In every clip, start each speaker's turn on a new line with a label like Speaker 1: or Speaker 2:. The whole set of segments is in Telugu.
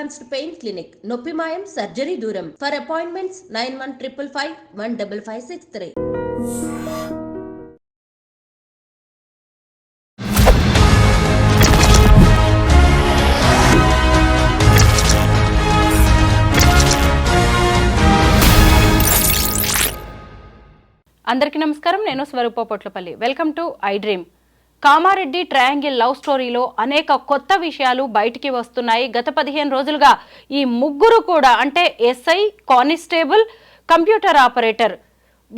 Speaker 1: అడ్వాన్స్డ్ పెయిన్ క్లినిక్, నొప్పి మాయం, సర్జరీ దూరం. For appointments 9155515563.
Speaker 2: అందరికీ నమస్కారం. నేను Swaroopa Potlapalli. Welcome to I dream. Kamareddy triangle love స్టోరీలో అనేక కొత్త విషయాలు బయటికి వస్తున్నాయి. గత 15 రోజులుగా ఈ ముగ్గురు కూడా అంటే ఎస్ఐ, కానిస్టేబుల్, కంప్యూటర్ ఆపరేటర్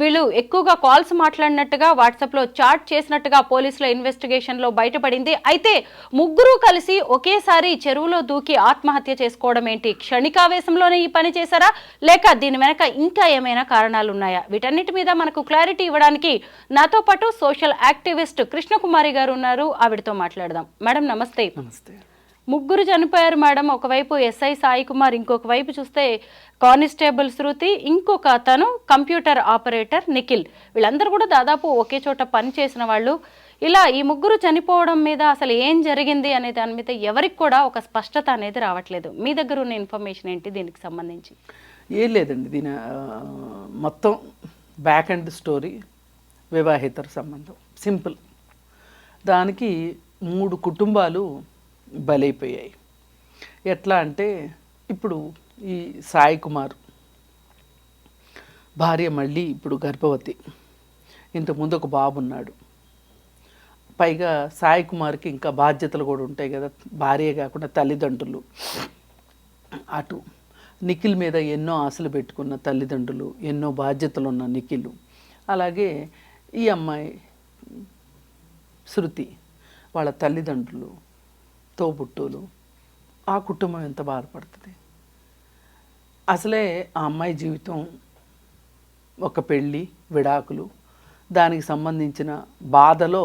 Speaker 2: వీళ్ళు ఎక్కువగా కాల్స్ మాట్లాడినట్టుగా, వాట్సాప్లో చాట్ చేసినట్టుగా పోలీసుల ఇన్వెస్టిగేషన్లో బయటపడింది. అయితే ముగ్గురు కలిసి ఒకేసారి చెరువులో దూకి ఆత్మహత్య చేసుకోవడం ఏంటి? క్షణికావేశంలోనే ఈ పని చేశారా, లేక దీని వెనక ఇంకా ఏమైనా కారణాలు ఉన్నాయా? వీటన్నిటి మీద మనకు క్లారిటీ ఇవ్వడానికి నాతో పాటు సోషల్ యాక్టివిస్ట్ కృష్ణకుమారి గారు ఉన్నారు. ఆవిడతో మాట్లాడదాం. మేడం నమస్తే.
Speaker 3: నమస్తే.
Speaker 2: ముగ్గురు చనిపోయారు మేడం. ఒకవైపు ఎస్ఐ సాయి కుమార్, ఇంకొక వైపు చూస్తే కానిస్టేబుల్ శృతి, ఇంకొక అతను కంప్యూటర్ ఆపరేటర్ నిఖిల్. వీళ్ళందరూ కూడా దాదాపు ఒకే చోట పని చేసిన వాళ్ళు. ఇలా ఈ ముగ్గురు చనిపోవడం మీద అసలు ఏం జరిగింది అనే దాని మీద ఎవరికి కూడా ఒక స్పష్టత అనేది రావట్లేదు. మీ దగ్గర ఉన్న ఇన్ఫర్మేషన్ ఏంటి దీనికి సంబంధించి?
Speaker 3: ఏం లేదండి, దీని మొత్తం బ్యాక్ అండ్ స్టోరీ వివాహేతర సంబంధం, సింపుల్. దానికి 3 కుటుంబాలు బలైపోయాయి. ఎట్లా అంటే, ఇప్పుడు ఈ సాయి కుమార్ భార్య మళ్ళీ ఇప్పుడు గర్భవతి, ఇంతకుముందు ఒక బాబు ఉన్నాడు. పైగా సాయి కుమార్కి ఇంకా బాధ్యతలు కూడా ఉంటాయి కదా, భార్య కాకుండా తల్లిదండ్రులు. అటు నిఖిల్ మీద ఎన్నో ఆశలు పెట్టుకున్న తల్లిదండ్రులు, ఎన్నో బాధ్యతలు ఉన్న నిఖిల్, అలాగే ఈ అమ్మాయి శృతి వాళ్ళ తల్లిదండ్రులు, తోబుట్టులు, ఆ కుటుంబం ఎంత బాధపడుతుంది. అసలే ఆ అమ్మాయి జీవితం ఒక పెళ్ళి, విడాకులు, దానికి సంబంధించిన బాధలో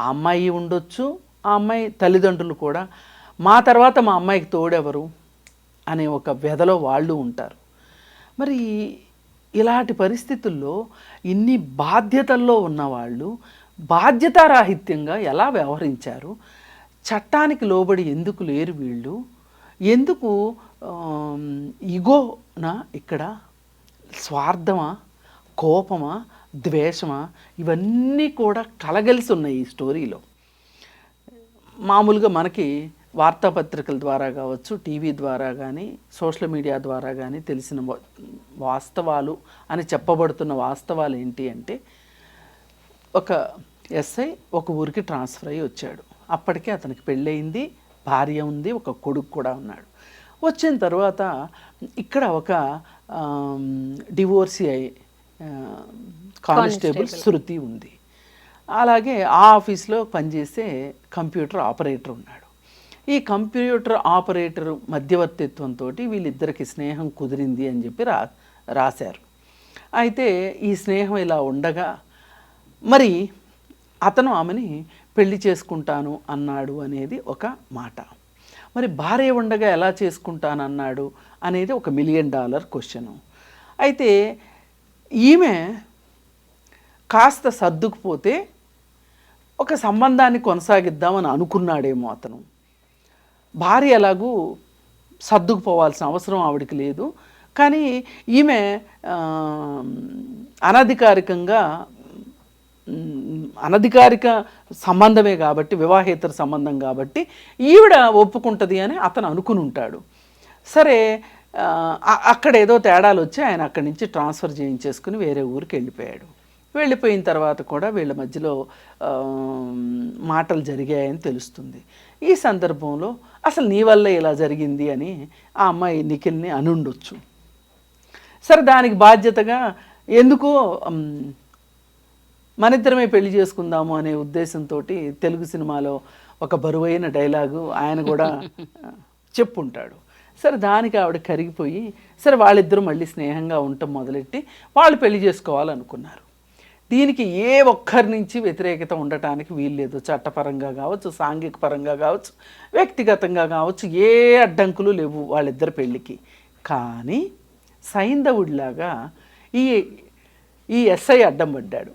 Speaker 3: ఆ అమ్మాయి ఉండొచ్చు, ఆ అమ్మాయి తల్లిదండ్రులు కూడా మా తర్వాత మా అమ్మాయికి తోడెవరు అనే ఒక వ్యధలో వాళ్ళు ఉంటారు. మరి ఇలాంటి పరిస్థితుల్లో ఇన్ని బాధ్యతల్లో ఉన్నవాళ్ళు బాధ్యతారాహిత్యంగా ఎలా వ్యవహరించారు? చట్టానికి లోబడి ఎందుకు లేరు వీళ్ళు? ఎందుకు ఇగోనా ఇక్కడ? స్వార్థమా, కోపమా, ద్వేషమా? ఇవన్నీ కూడా కలగలిసి ఉన్నాయి ఈ స్టోరీలో. మామూలుగా మనకి వార్తాపత్రికల ద్వారా కావచ్చు, టీవీ ద్వారా కానీ, సోషల్ మీడియా ద్వారా కానీ తెలిసిన వాస్తవాలు అని చెప్పబడుతున్న వాస్తవాలు ఏంటి అంటే, ఒక ఎస్ఐ ఒక ఊరికి ట్రాన్స్ఫర్ అయ్యి వచ్చాడు. అప్పటికే అతనికి పెళ్ళయింది, భార్య ఉంది, ఒక కొడుకు కూడా ఉన్నాడు. వచ్చిన తర్వాత ఇక్కడ ఒక డివోర్సీ అయ్యి కానిస్టేబుల్ శృతి ఉంది. అలాగే ఆ ఆఫీస్లో పనిచేసే కంప్యూటర్ ఆపరేటర్ ఉన్నాడు. ఈ కంప్యూటర్ ఆపరేటర్ మధ్యవర్తిత్వంతో వీళ్ళిద్దరికి స్నేహం కుదిరింది అని చెప్పి రాశారు. అయితే ఈ స్నేహం ఇలా ఉండగా మరి అతను ఆమెని పెళ్లి చేసుకుంటాను అన్నాడు అనేది ఒక మాట. మరి భార్య ఉండగా ఎలా చేసుకుంటానన్నాడు అనేది ఒక $1 మిలియన్ క్వశ్చను. అయితే ఈమె కాస్త సర్దుకుపోతే ఒక సంబంధాన్ని కొనసాగిద్దామని అనుకున్నాడేమో అతను. భార్య ఎలాగూ సర్దుకుపోవాల్సిన అవసరం ఆవిడికి లేదు, కానీ ఈమె అనధికారిక సంబంధమే కాబట్టి, వివాహేతర సంబంధం కాబట్టి ఈవిడ ఒప్పుకుంటుంది అని అతను అనుకుని ఉంటాడు. సరే, అక్కడ ఏదో తేడాలు వచ్చి ఆయన అక్కడి నుంచి ట్రాన్స్ఫర్ చేయించేసుకుని వేరే ఊరికి వెళ్ళిపోయాడు. వెళ్ళిపోయిన తర్వాత కూడా వీళ్ళ మధ్యలో మాటలు జరిగాయని తెలుస్తుంది. ఈ సందర్భంలో అసలు నీ వల్ల ఇలా జరిగింది అని ఆ అమ్మాయి నిఖిల్ని అనుండొచ్చు. సరే, దానికి బాధ్యతగా ఎందుకో మనిద్దరమే పెళ్లి చేసుకుందాము అనే ఉద్దేశంతో తెలుగు సినిమాలో ఒక బరువైన డైలాగు ఆయన కూడా చెప్పుంటాడు. సరే, దానికి ఆవిడ కరిగిపోయి సరే వాళ్ళిద్దరూ మళ్ళీ స్నేహంగా ఉండటం మొదలెట్టి వాళ్ళు పెళ్లి చేసుకోవాలనుకున్నారు. దీనికి ఏ ఒక్కరి నుంచి వ్యతిరేకత ఉండటానికి వీల్లేదు. చట్టపరంగా కావచ్చు, సాంఘిక పరంగా కావచ్చు, వ్యక్తిగతంగా కావచ్చు, ఏ అడ్డంకులు లేవు వాళ్ళిద్దరి పెళ్ళికి. కానీ సైంధవుడిలాగా ఈ ఎస్ఐ అడ్డం పడ్డాడు.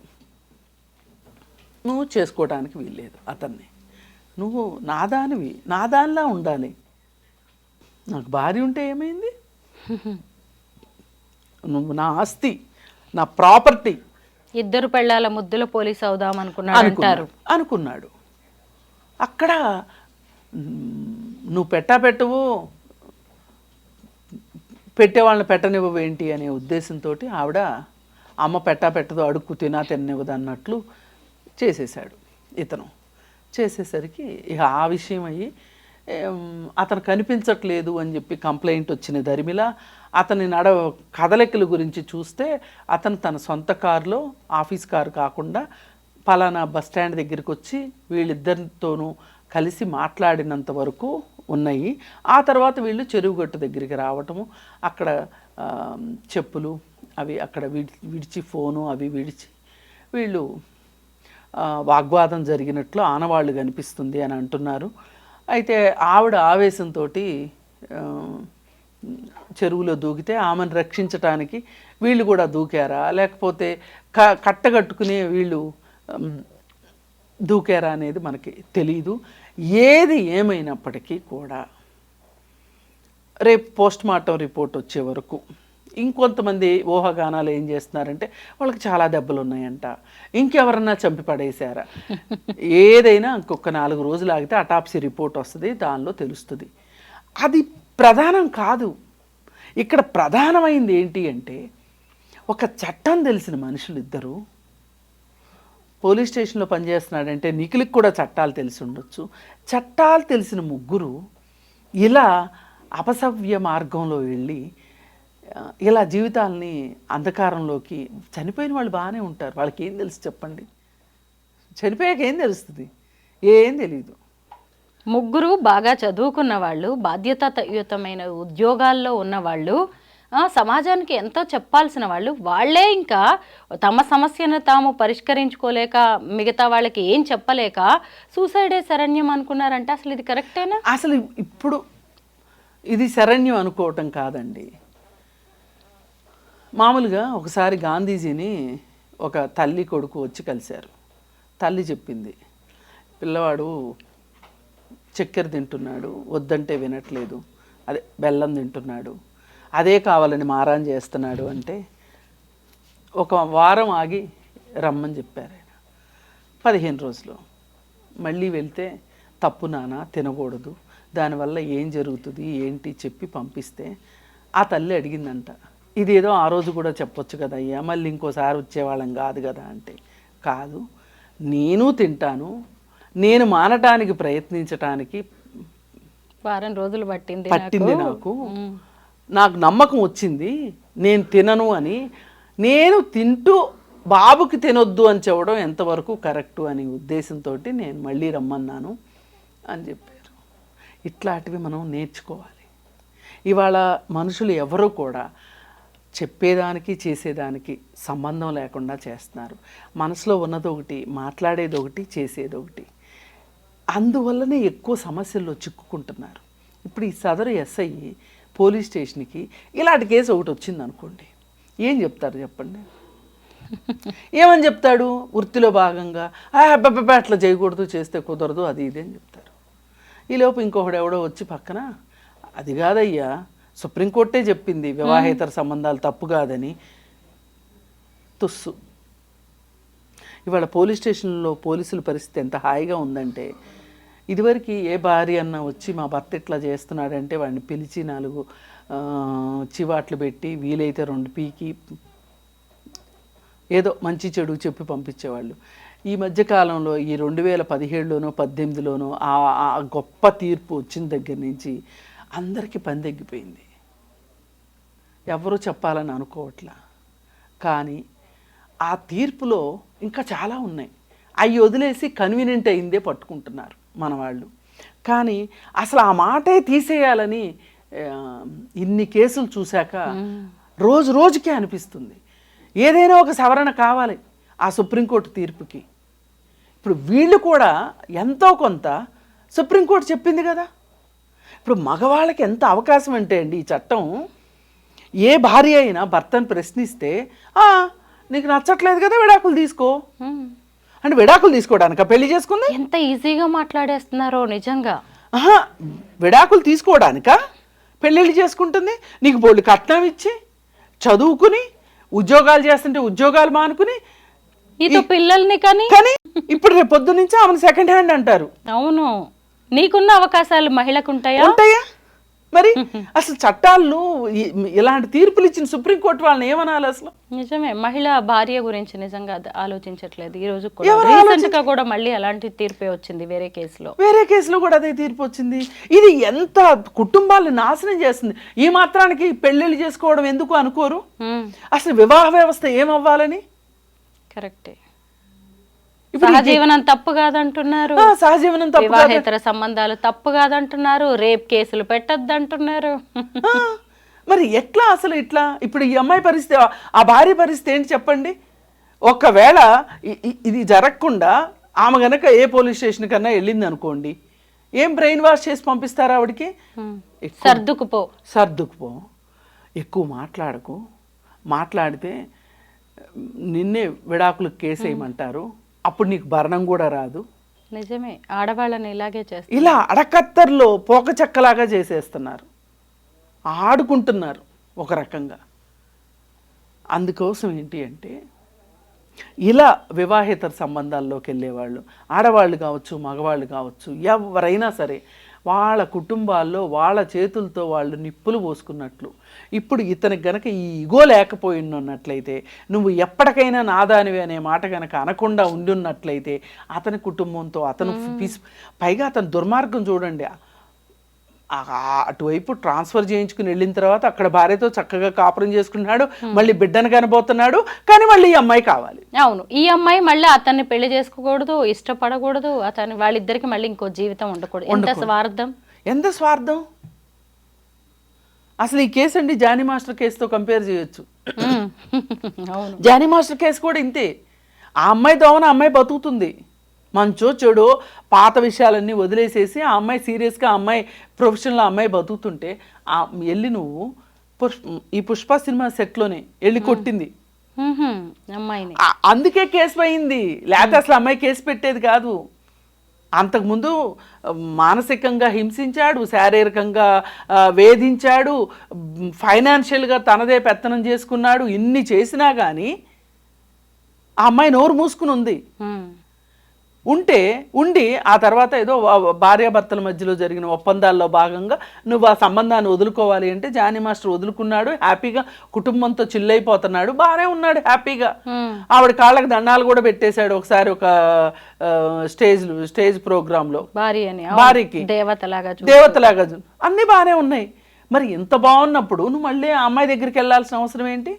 Speaker 3: నువ్వు చేసుకోవడానికి వీల్లేదు అతన్ని, నువ్వు నాదానివి, నాదానిలా ఉండాలి, నాకు భార్య ఉంటే ఏమైంది, నువ్వు నా ఆస్తి, నా ప్రాపర్టీ.
Speaker 2: ఇద్దరు పెళ్ళాల ముద్దుల పోలీస్ అవుదాం అనుకున్నాడు.
Speaker 3: అక్కడ నువ్వు పెట్టవు, పెట్టేవాళ్ళని పెట్టనివ్వవు ఏంటి అనే ఉద్దేశంతో ఆవిడ అమ్మ పెట్టదు, అడుక్కు తిననివ్వదు అన్నట్లు చేసేసాడు ఇతను. చేసేసరికి ఇక ఆ విషయం అయ్యి అతను కనిపించట్లేదు అని చెప్పి కంప్లైంట్ వచ్చిన దరిమిల అతని కదలికల గురించి చూస్తే అతను తన సొంత కారులో, ఆఫీస్ కారు కాకుండా పలానా బస్ స్టాండ్ దగ్గరికి వచ్చి వీళ్ళిద్దరితోనూ కలిసి మాట్లాడినంత వరకు ఉన్నాయి. ఆ తర్వాత వీళ్ళు చెరువుగట్టు దగ్గరికి రావటము, అక్కడ చెప్పులు అవి అక్కడ విడిచి ఫోను అవి విడిచి వీళ్ళు వాగ్వాదం జరిగినట్లు ఆనవాళ్ళు కనిపిస్తుంది అని అంటున్నారు. అయితే ఆవిడ ఆవేశంతో చెరువులో దూకితే ఆమెను రక్షించటానికి వీళ్ళు కూడా దూకారా, లేకపోతే కట్టగట్టుకునే వీళ్ళు దూకారా అనేది మనకి తెలీదు. ఏది ఏమైనప్పటికీ కూడా రేపు పోస్ట్మార్టం రిపోర్ట్ వచ్చే వరకు ఇంకొంతమంది ఊహాగానాలు ఏం చేస్తున్నారంటే వాళ్ళకి చాలా దెబ్బలు ఉన్నాయంట, ఇంకెవరన్నా చంపి పడేశారా, ఏదైనా ఇంకొక 4 రోజులు ఆగితే అటాప్సీ రిపోర్ట్ వస్తుంది, దానిలో తెలుస్తుంది. అది ప్రధానం కాదు. ఇక్కడ ప్రధానమైంది ఏంటి అంటే ఒక చట్టం తెలిసిన మనుషులు ఇద్దరు పోలీస్ స్టేషన్లో పనిచేస్తున్నాడంటే నిఖిల్కి కూడా చట్టాలు తెలిసి ఉండొచ్చు. చట్టాలు తెలిసిన ముగ్గురు ఇలా అపసవ్య మార్గంలో వెళ్ళి ఇలా జీవితాలని అంధకారంలోకి, చనిపోయిన వాళ్ళు బాగానే ఉంటారు, వాళ్ళకి ఏం తెలుసు చెప్పండి, చనిపోయాక ఏం తెలుస్తుంది, ఏం తెలీదు.
Speaker 2: ముగ్గురు బాగా చదువుకున్న వాళ్ళు, బాధ్యతాయుతమైన ఉద్యోగాల్లో ఉన్నవాళ్ళు, సమాజానికి ఎంతో చెప్పాల్సిన వాళ్ళు, వాళ్ళే ఇంకా తమ సమస్యను తాము పరిష్కరించుకోలేక మిగతా వాళ్ళకి ఏం చెప్పలేక సూసైడే శరణ్యం అనుకున్నారంటే అసలు ఇది కరెక్టేనా?
Speaker 3: అసలు ఇప్పుడు ఇది శరణ్యం అనుకోవటం కాదండి. మామూలుగా ఒకసారి గాంధీజీని ఒక తల్లి కొడుకు వచ్చి కలిశారు. తల్లి చెప్పింది, పిల్లవాడు చక్కెర తింటున్నాడు, వద్దంటే వినట్లేదు, అదే బెల్లం తింటున్నాడు, అదే కావాలని మారాన్ చేస్తున్నాడు అంటే ఒక వారం ఆగి రమ్మని చెప్పారు ఆయన. 15 రోజులు మళ్ళీ వెళ్తే తప్పు నాన్న, తినకూడదు, దానివల్ల ఏం జరుగుతుంది ఏంటి చెప్పి పంపిస్తే ఆ తల్లి అడిగిందంట, ఇదేదో ఆ రోజు కూడా చెప్పొచ్చు కదా అయ్యా, మళ్ళీ ఇంకోసారి వచ్చేవాళ్ళం కాదు కదా అంటే, కాదు నేను తింటాను, నేను మానటానికి ప్రయత్నించటానికి
Speaker 2: వారం రోజులు పట్టింది
Speaker 3: నాకు నమ్మకం వచ్చింది, నేను తినను అని. నేను తింటూ బాబుకి తినొద్దు అని చెప్పడం ఎంతవరకు కరెక్టు అనే ఉద్దేశంతో నేను మళ్ళీ రమ్మన్నాను అని చెప్పారు. ఇట్లాంటివి మనం నేర్చుకోవాలి. ఇవాళ మనుషులు ఎవరు కూడా చెప్పేదానికి చేసేదానికి సంబంధం లేకుండా చేస్తున్నారు. మనసులో ఉన్నది ఒకటి, మాట్లాడేది ఒకటి, చేసేది ఒకటి. అందువల్లనే ఎక్కువ సమస్యల్లో చిక్కుకుంటున్నారు. ఇప్పుడు ఈ సదరు ఎస్ఐ పోలీస్ స్టేషన్కి ఇలాంటి కేసు ఒకటి వచ్చింది అనుకోండి, ఏం చెప్తారు చెప్పండి? ఏమని చెప్తాడు? వృత్తిలో భాగంగా అబ్బబ్బబ్బా అట్లా చేయకూడదు, చేస్తే కుదరదు, అది ఇది అని చెప్తారు. ఈలోపు ఇంకొకడు ఎవడో వచ్చి పక్కన, అది కాదయ్యా, సుప్రీంకోర్టే చెప్పింది వివాహేతర సంబంధాలు తప్పు కాదని. తుస్సు. ఇవాళ పోలీస్ స్టేషన్లో పోలీసుల పరిస్థితి ఎంత హాయిగా ఉందంటే, ఇదివరకు ఏ భార్య అన్న వచ్చి మా భర్త ఇట్లా చేస్తున్నాడంటే వాడిని పిలిచి 4 చివాట్లు పెట్టి వీలైతే 2 పీకి ఏదో మంచి చెడు చెప్పి పంపించేవాళ్ళు. ఈ మధ్యకాలంలో ఈ 2017లోనో 18లోనో ఆ గొప్ప తీర్పు వచ్చిన దగ్గర నుంచి అందరికీ పని తగ్గిపోయింది. ఎవరు చెప్పాలని అనుకోవట్లా. కానీ ఆ తీర్పులో ఇంకా చాలా ఉన్నాయి. అవి వదిలేసి కన్వీనియంట్ అయిందే పట్టుకుంటున్నారు మన వాళ్ళు. కానీ అసలు ఆ మాటే తీసేయాలని ఇన్ని కేసులు చూశాక రోజు రోజుకే అనిపిస్తుంది ఏదైనా ఒక సవరణ కావాలి ఆ సుప్రీంకోర్టు తీర్పుకి. ఇప్పుడు వీళ్ళు కూడా ఎంతో కొంత సుప్రీంకోర్టు చెప్పింది కదా. ఇప్పుడు మగవాళ్ళకి ఎంత అవకాశం అంటే అండి, ఈ చట్టం ఏ భార్య అయినా భర్తను ప్రశ్నిస్తే నీకు నచ్చట్లేదు కదా విడాకులు తీసుకో అంటే, విడాకులు తీసుకోవడానిక పెళ్లి చేసుకుంది?
Speaker 2: ఎంత ఈజీగా మాట్లాడేస్తున్నారో నిజంగా.
Speaker 3: విడాకులు తీసుకోవడానిక పెళ్ళిళ్ళు చేసుకుంటుంది, నీకు బోళ్ళు కట్నం ఇచ్చి చదువుకుని ఉద్యోగాలు చేస్తుంటే ఉద్యోగాలు మానుకుని
Speaker 2: నీతో పిల్లల్ని కానీ
Speaker 3: ఇప్పుడు రేపు పొద్దు నుంచి ఆమెను సెకండ్ హ్యాండ్ అంటారు.
Speaker 2: అవును, నీకున్న అవకాశాలు మహిళకు ఉంటాయా?
Speaker 3: మరి అసలు చట్టాలను ఇలాంటి తీర్పులు ఇచ్చిన సుప్రీంకోర్టు వాళ్ళని ఏమనాలి అసలు?
Speaker 2: నిజమే, మహిళ భార్య గురించి నిజంగా ఆలోచించట్లేదు. ఈ రోజు రీసెంట్ గా కూడా మళ్ళీ అలాంటి తీర్పే వచ్చింది వేరే కేసులో
Speaker 3: కూడా అదే తీర్పు వచ్చింది. ఇది ఎంత కుటుంబాలను నాశనం చేస్తుంది. ఈ మాత్రానికి పెళ్లిళ్ళు చేసుకోవడం ఎందుకు అనుకోరు? అసలు వివాహ వ్యవస్థ ఏమవ్వాలని?
Speaker 2: కరెక్టే. సహజీవనం తప్పు కాదంటున్నారు,
Speaker 3: సహజీవనం
Speaker 2: వివాహేతర సంబంధాలు తప్పు కాదంటున్నారు, రేప్ కేసులు పెట్టద్దంటున్నారు.
Speaker 3: మరి ఎట్లా అసలు ఇట్లా? ఇప్పుడు ఈ అమ్మాయి పరిస్థితి, ఆ భార్య పరిస్థితి ఏంటి చెప్పండి? ఒకవేళ ఇది జరగకుండా ఆమె గనక ఏ పోలీస్ స్టేషన్ కన్నా వెళ్ళింది అనుకోండి, ఏం బ్రెయిన్ వాష్ చేసి పంపిస్తారా ఆవిడకి? సర్దుకుపో, ఎక్కువ మాట్లాడకు, మాట్లాడితే నిన్నే విడాకులకు కేసు వేయమంటారు, అప్పుడు నీకు భరణం కూడా రాదు.
Speaker 2: నిజమే, ఆడవాళ్ళని ఇలాగే చేస్తారు.
Speaker 3: ఇలా అడకత్తర్లో పోక చెక్కలాగా చేసేస్తున్నారు, ఆడుకుంటున్నారు ఒక రకంగా. అందుకోసం ఏంటి అంటే, ఇలా వివాహేతర సంబంధాల్లోకి వెళ్ళేవాళ్ళు, ఆడవాళ్ళు కావచ్చు మగవాళ్ళు కావచ్చు, ఎవరైనా సరే వాళ్ళ కుటుంబాల్లో వాళ్ళ చేతులతో వాళ్ళు నిప్పులు పోసుకున్నట్లు. ఇప్పుడు ఇతనికి గనక ఈ ఇగో లేకపోయినట్లయితే, నువ్వు ఎప్పటికైనా నాదానివి అనే మాట గనక అనకుండా ఉండున్నట్లయితే, అతని కుటుంబంతో అతను పైగా అతని దుర్మార్గం చూడండి, అటువైపు ట్రాన్స్ఫర్ చేయించుకుని వెళ్ళిన తర్వాత అక్కడ భార్యతో చక్కగా కాపురం చేసుకున్నాడు, మళ్ళీ బిడ్డను కనబోతున్నాడు, కానీ మళ్ళీ ఈ అమ్మాయి కావాలి.
Speaker 2: అవును, ఈ అమ్మాయి మళ్ళీ అతన్ని పెళ్లి చేసుకోకూడదు, ఇష్టపడకూడదు, అతని వాళ్ళిద్దరికి మళ్ళీ ఇంకో జీవితం ఉండకూడదు. ఎంత స్వార్థం
Speaker 3: అసలు! ఈ కేసు అండి జానీ మాస్టర్ కేసుతో కంపేర్ చేయొచ్చు. జానీ మాస్టర్ కేసు కూడా ఇంతే. ఆ అమ్మాయి దోవన అమ్మాయి బతుకుతుంది, మంచో చెడో పాత విషయాలన్నీ వదిలేసేసి ఆ అమ్మాయి సీరియస్గా, ఆ అమ్మాయి ప్రొఫెషనల్, ఆ అమ్మాయి బతుకుతుంటే వెళ్ళి నువ్వు ఈ పుష్ప సినిమా సెట్లోనే వెళ్ళి కొట్టింది
Speaker 2: అమ్మాయిని.
Speaker 3: అందుకే కేసు అయింది, లేకపోతే అసలు అమ్మాయి కేసు పెట్టేది కాదు. అంతకుముందు మానసికంగా హింసించాడు, శారీరకంగా వేధించాడు, ఫైనాన్షియల్గా తనదే పెత్తనం చేసుకున్నాడు. ఇన్ని చేసినా కానీ ఆ అమ్మాయి నోరు మూసుకుని ఉండి ఆ తర్వాత ఏదో భార్యాభర్తల మధ్యలో జరిగిన ఒప్పందాల్లో భాగంగా నువ్వు ఆ సంబంధాన్ని వదులుకోవాలి అంటే జానీ మాస్టర్ వదులుకున్నాడు, హ్యాపీగా కుటుంబంతో చిల్లైపోతున్నాడు, బాగానే ఉన్నాడు హ్యాపీగా. ఆవిడ కాళ్ళకి దండాలు కూడా పెట్టేశాడు ఒకసారి ఒక స్టేజ్ ప్రోగ్రాంలో, భార్యకి దేవతలాగా. అన్నీ బాగానే ఉన్నాయి. మరి ఇంత బాగున్నప్పుడు నువ్వు మళ్ళీ ఆ అమ్మాయి దగ్గరికి వెళ్ళాల్సిన అవసరం ఏంటి?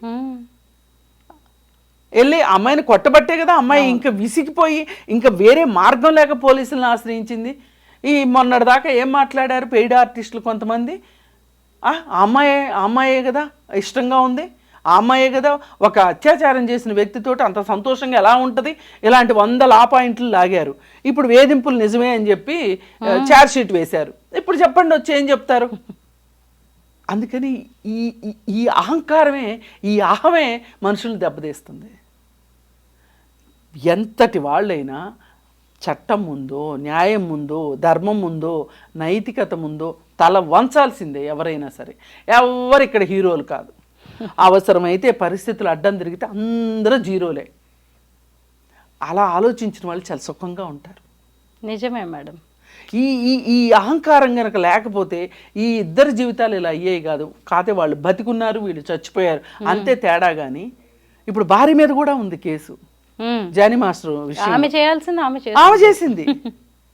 Speaker 3: వెళ్ళి అమ్మాయిని కొట్టబట్టే కదా అమ్మాయి ఇంకా విసిగిపోయి ఇంకా వేరే మార్గం లేక పోలీసులను ఆశ్రయించింది. ఈ మొన్నటిదాకా ఏం మాట్లాడారు పెయిడ్ ఆర్టిస్టులు కొంతమంది, అమ్మాయే కదా ఇష్టంగా ఉంది, ఆ అమ్మాయే కదా ఒక అత్యాచారం చేసిన వ్యక్తితో అంత సంతోషంగా ఎలా ఉంటుంది, ఇలాంటి 100 లా పాయింట్లు లాగారు. ఇప్పుడు వేధింపులు నిజమే అని చెప్పి ఛార్జ్ షీట్ వేశారు. ఇప్పుడు చెప్పండి వచ్చి ఏం చెప్తారు? అందుకని ఈ అహంకారమే, ఈ అహమే మనుషుల్ని దెబ్బతీస్తుంది. ఎంతటి వాళ్ళైనా చట్టం ముందో, న్యాయం ముందో, ధర్మం ముందో, నైతికత ముందో తల వంచాల్సిందే ఎవరైనా సరే. ఎవరు ఇక్కడ హీరోలు కాదు. అవసరమైతే పరిస్థితులు అడ్డం తిరిగితే అందరూ జీరోలే. అలా ఆలోచించిన వాళ్ళు చాలా సుఖంగా ఉంటారు.
Speaker 2: నిజమే మేడం.
Speaker 3: ఈ అహంకారం కనుక లేకపోతే ఈ ఇద్దరు జీవితాలు ఇలా అయ్యాయి కాదు. కాకపోతే వాళ్ళు బతికున్నారు, వీళ్ళు చచ్చిపోయారు, అంతే తేడా. కానీ ఇప్పుడు భార్య మీద కూడా ఉంది కేసు. జానీ మాస్టర్ విషయం
Speaker 2: ఆమె చేయాల్సింది
Speaker 3: ఆమె చేసింది.